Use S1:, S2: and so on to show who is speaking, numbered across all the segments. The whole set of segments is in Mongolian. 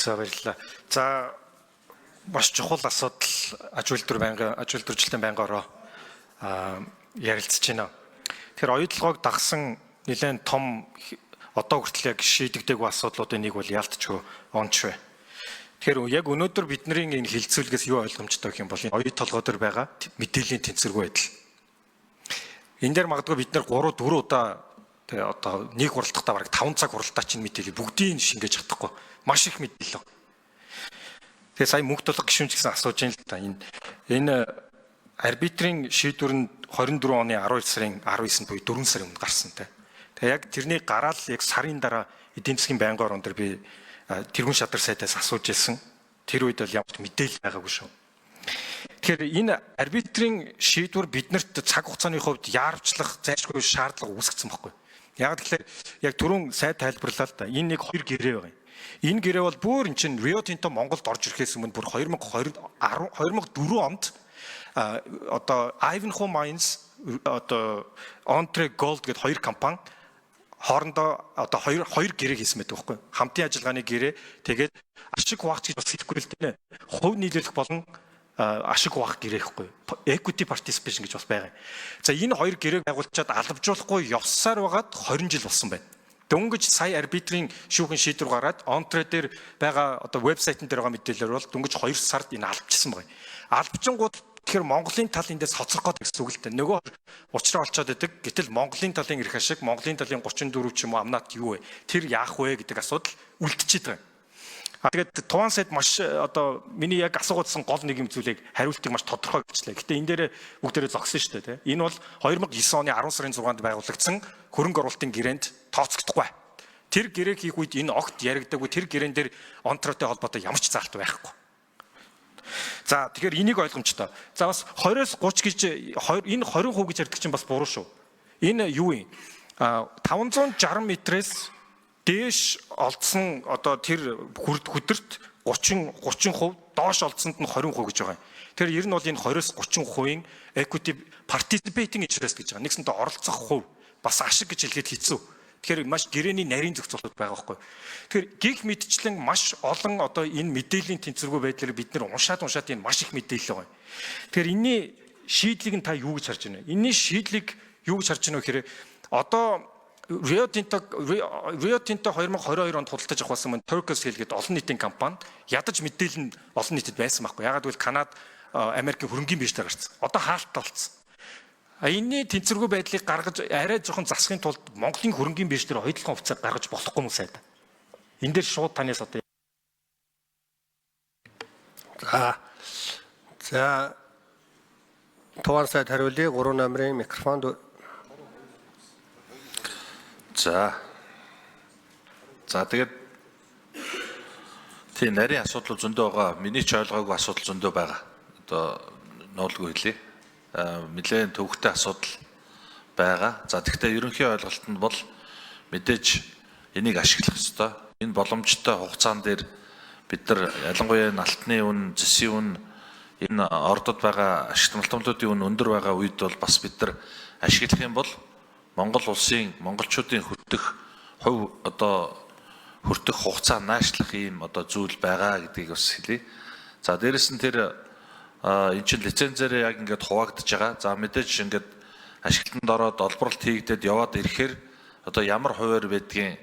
S1: За баярлалаа. За маш чухал асуудал аж үйлдвэржилтийн байнгаараа ярилцж байна. Тэгэхээр оюутлогоог дагсан нэлээд том одоо хүртэл яг шийдэгдээгүй асуудлуудын нэг бол яалтчгүй онч бай. Тэгэхээр яг өнөөдөр бидний энэ хилцүүлгээс юу ойлгомжтой гэх юм бол оюу толгой дээр байгаа мэдээллийн тэнцвэргүй байдал. Энэ дээр магадгүй бид нэр 3-4 удаа одоо нэг хуралдахдаа бараг 5 цаг хуралдаа чинь мэдээлэл бүгдийг шингээж чадахгүй. Маш их мэдээлэл. Тэгээ сая мөнх толгой гишүүнч гэсэн асууж байна л да. Энэ арбитрийн шийдвэр нь 24 оны 12 сарын 19-нд буюу 4 сарын өмнө гарсан те. Тэгээ яг тэрний гараал яг сарын дараа эдийн засгийн байнгын орон дээр би тэргүүн шадар сайтаас асууж ирсэн. Тэр үед бол ямар мэдээлэл байгаагүй шүү. Тэгэхээр энэ арбитрийн шийдвэр биднэрт цаг хугацааны хувьд яарвчлах зайлшгүй шаардлага үүсгэсэн байхгүй. Яг тэгэхээр яг түрүүн сайд тайлбарлаа л да. Энэ нэг 2 гэрээ байгаа юм. Энэ гэрээ бол бүр эн чинь Rio Tinto Монголд орж ирэхээс өмнө бүр 2004 онд одоо Ivanhoe Mines одоо Ontre Gold гэдэг 2 компани хоорондоо одоо 2 гэрээ хийсэн байдаг байхгүй. Хамтын ажиллагааны гэрээ тэгээд ашиг хуваагч гэж бас хэлэхгүй л дээ. Хувь нийлүүлэх болон ашиг хуваах гэрээ гэхгүй. Equity participation гэж бас байгаа. За энэ 2 гэрээг байгуулчаад алавжуулахгүй явсаар байгаад 20 жил болсон байна. Дөнгөж сая арбитрийн шүүхэн шийдвэр гараад Ontre дээр байгаа одоо вебсайтн дээр байгаа мэдээлэлээр бол дөнгөж 2 сард энэ албажсан байна. Албажингууд тэгэхээр Монголын тал эндээс хоцрох гэдэг гэсэн үг л дээ. Нөгөө учраа олцоод байдаг. Гэтэл Монголын талын эрх ашиг, Монголын талын 34 ч юм уу амнат юу вэ? Тэр яах вэ гэдэг асуудал үлдчихэд байна. Тэгээд Туван сайд маш одоо миний яг асуугдсан гол нэг юм зүйлийг хариултыг маш тодорхой гэвчлээ. Гэтэ энэ дээр бүгдээрээ зогсон шүү дээ. Энэ бол 2009 оны 10 сарын 6-нд байгуулагдсан хөрөнгө оруулалтын гэрээнд тооцогдохгүй. Тэр гэрээг хийх үед энэ огт яригдаагүй тэр гэрээн дээр Онтротой холбоотой ямар ч заалт байхгүй. За тэгэхээр энийг ойлгомжтой. За бас 20-с 30 гэж энэ 20% гэж ярьдаг чинь бас буруу шүү. Энэ юу юм? 560 метрээс дээш олдсон одоо тэр хөдөрт 30%, доош олдсонд нь 20% гэж байгаа юм. Тэр ер нь бол энэ 20-с 30%-ийн equity participating interest гэж байгаа. Нэгсэнтэй оролцох хувь бас ашиг гэж хэлгээд хэцүү. Тэгэхээр маш гэрээний нарийн зохицуулалт байгаа байхгүй. Тэгэхээр гих мэдчлэн маш олон одоо энэ мэдээллийн тэнцвэргүй байдлаар бид нэр уншаад энэ маш их мэдээлэл байгаа. Тэгэхээр энэний шийдлийг нь та юу гэж харж байна вэ? Энэний шийдлийг юу гэж харж байна вэ гэхээр одоо Rio Tinto 2022 онд худалдаж авах болсон Turquoise Hill гэдэг олон нийтийн компани ядаж мэдээлэл нь олон нийтэд байсан байхгүй. Ягаад гэвэл Канада, Америкийн хөрөнгөний биржээр гарсан. Одоо хаалттай болсон. Энэний тэнцвэргүй байдлыг гаргаж арай жоохон засахын тулд Монголын хөрөнгөний бирж дээр ойдлогын хувьцааг гаргаж болохгүй юм сайд. Энэ дээр шууд танаас одоо
S2: за Туван сайд хариулъя. 3 номерын микрофонд.
S3: За тэгээд тийм нарийн асуудал зөндөө байгаа. Миний ч ойлгоогүй асуудал зөндөө байгаа. Одоо нуулгүй хэлье. Нэлээд төвөгтэй асуудал байгаа. За тэгэхээр ерөнхий ойлголт нь бол мэдээж энийг ашиглах ёстой. Энэ боломжтой хугацаан дээр бид нар ялангуяа алтны үн, зэсийн үн, энэ ордод байгаа ашигт малтомлуудын үн өндөр байгаа үед бол бас бид нар ашиглах юм бол Монгол улсын монголчуудын хүртэх хувь одоо хүртэх хугацаа наашлах ийм одоо зүйл байгаа гэдгийг бас хэлье. За дээрэс нь тэр эн чинь лицензээр яг ингээд хуваагдаж байгаа. За мэдээж ингээд ашиглалтанд ороод олборлолт хийгдээд яваад ирэхээр одоо ямар хуваар байдгийн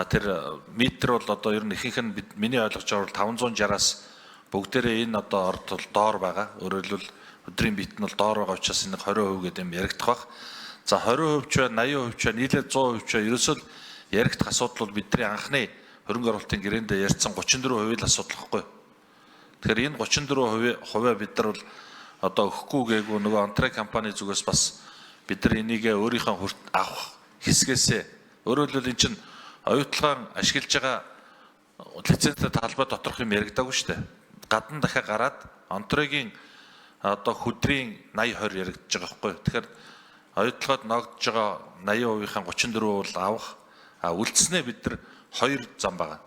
S3: тэр метр бол одоо ер нь ихэнх нь миний ойлгож байгаа бол 560-аас бүгдээрээ энэ одоо орд бол доор байгаа. Өөрөөр хэлбэл өдрийн бит нь бол доор байгаа учраас энэ 20% гэдэг юм яригдах бах. За 20% ч бай, 80% ч бай, нийлээд 100% ч бай. Ерөөсөө яригдах асуудал бол бидний анхны хөрөнгө оруулалтын гэрээндээ ярьсан 34% л асуудал гэхгүй. Тэгэхээр энэ 34% бид нар бол одоо өгөхгүй гээгүй нөгөө Ontre компани зүгээс бас бид нар энийг өөрийнхөө авах хэсгээсээ өөрөөр хэлбэл эн чинь оюутлагын ашиглаж байгаа лицензтэй талбай доторх юм яригдаагүй шүү дээ. Гадна дахиад гараад Ontreгийн одоо хөдрийн 80-20 яригдаж байгаа байхгүй. Тэгэхээр оюутлагад ногдож байгаа 80%-ийн 34% бол авах. Үлдснээ бид нар 2 зам байгаа.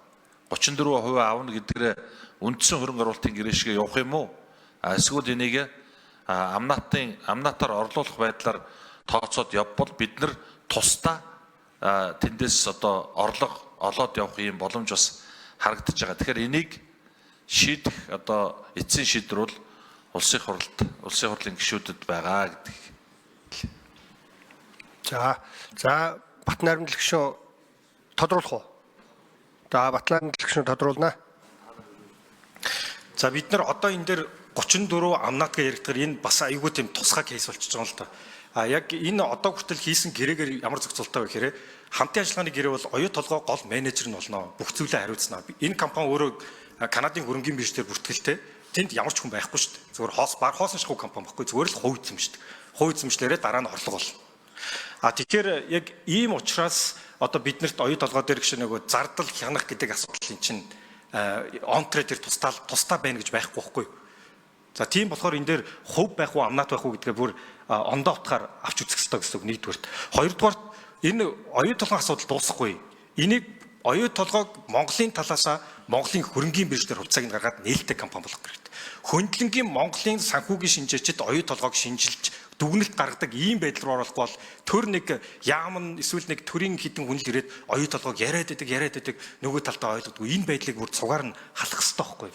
S3: 34% аавна гэдгээр үндсэн хөрөнгө оруулалтын гэрээ шиг явах юм уу? Эсвэл энийг амнатаар орлуулах байдлаар тооцоод явбал бид нар тусдаа тэндээс одоо орлого олоод явах юм боломж бас харагдаж байгаа. Тэгэхээр энийг шийдэх одоо эцсийн шийдвэр бол улсын хурлын гишүүдэд байгаа гэдэг.
S2: За Батнайрамд гишүүн тодруулах уу? За Батнайрамд гишүүн тодруулнаа.
S1: За бид нар одоо энэ дээр 34 амнаатга яригдгаар энэ бас айгүй тийм тусгай кейс болчихж байгаа л да. Яг энэ одоо хүртэл хийсэн гэрээгээр ямар зохицуултаа вэ гэхээр хамтын ажиллагааны гэрээ бол оюу толгой гол менежер нь болно. Бүх зүйлээ хариуцна. Энэ компани өөрөө Канадын хөрөнгөний биржээр бүртгэлтэй. Тэнд ямар ч хүн байхгүй шүү дээ. Зүгээр хоосон шахуу компани байхгүй. Зүгээр л хувь эзэмшдэг. Хувь эзэмшлэрээ дараа нь орлого болно. Тэгэхээр яг ийм учраас одоо биднэрт оюу толгой дээр гэж нөгөө зардал хянах гэдэг асуудал чинь онтрэ дээр тусдаа байна гэж байхгүй байхгүй. За тийм болохоор энэ дээр хувь байх уу амнаат байх уу гэдгээ бүр ондоо утгаар авч үзэх хэрэгтэй гэсэн үг нэгдүгээрт. Хоёрдугаарт энэ оюу толгойн асуудал дуусахгүй. Энийг оюу толгойг Монголын талаасаа Монголын хөрөнгөний биржээр хувьцааг нь гаргаад нээлттэй компани болгох хэрэгтэй. Хөндлөнгийн Монголын санхүүгийн шинжээчд оюу толгойг шинжилж дүгнэлт гаргадаг ийм байдал руу оруулахгүй бол төр нэг яам эсвэл нэг төрийн хідэн хүн л ирээд оюу толгойг яриад байдаг нөгөө талдаа ойлгодгүй энэ байдлыг бүр цугаар нь халах хэрэгтэй байхгүй.